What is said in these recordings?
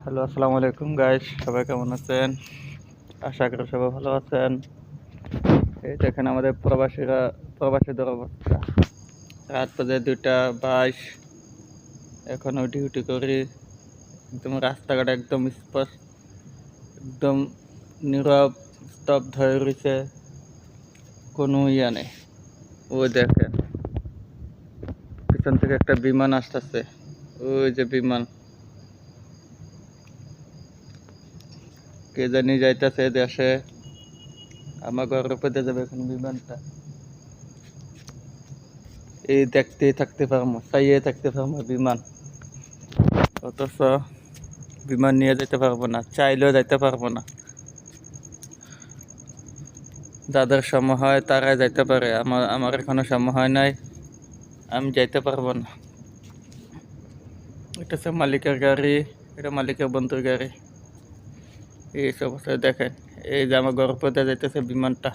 Hello, আসসালামু আলাইকুম guys, সবাই কেমন আছেন? আশা করি সবাই ভালো আছেন। এই দেখেন আমাদের প্রবাসীদের অবস্থা। রাত বাজে 2:22, এখনো ডিউটি করি। একদম রাস্তাঘাট একদম স্পষ্ট, একদম নীরব, স্তব্ধ হয়ে রয়েছে, কোনো ইয়া নেই। ওই দেখেন পিছন থেকে একটা বিমান আসতেছে, ওই যে বিমান, কে জানি যাইতেছে দেশে। আমার ঘরের উপর দিয়ে যাবে এখন বিমানটা। এই দেখতেই থাকতে পারবো, চাইয়ে থাকতে পারবো বিমান, অথচ বিমান নিয়ে যেতে পারবো না, চাইলেও যাইতে পারবো না। যাদের সময় হয় তারাই যাইতে পারে, আমার এখনো সময় হয় নাই, আমি যাইতে পারবো না। এটা হচ্ছে মালিকের গাড়ি, এটা মালিকের বন্ধুর গাড়ি। এই সব দেখেন, এই যে আমার ঘর পথে যাইতেছে বিমানটা,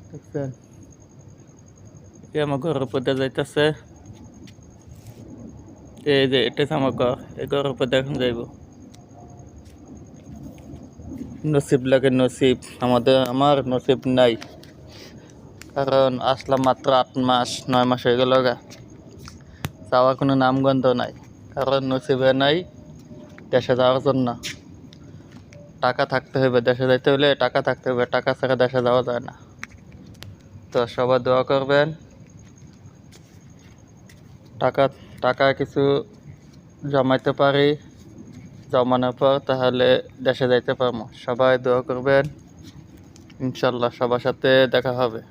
দেখছেন? এই আমার ঘরের পথে যাইতেছে, এই যে এটা হচ্ছে আমার ঘর, এই ঘরের পথে এখন যাইব। নসিব লাগে নসিব, আমার নসিব নাই, কারণ আসলাম মাত্র 8 মাস 9 মাস হয়ে গেল গা, যাওয়ার কোনো নামগন্ধ নাই, কারণ নসিবে নাই দেশে যাওয়ার জন্য। টাকা থাকতে হবে, দেশে যাইতে হলে টাকা থাকতে হবে, টাকা ছাড়া দেশে যাওয়া যায় না। তো সবাই দোয়া করবেন, টাকা টাকা কিছু জমাইতে পারি, জমানোর পর তাহলে দেশে যাইতে পারবো। সবাই দোয়া করবেন, ইনশাল্লাহ সবার সাথে দেখা হবে।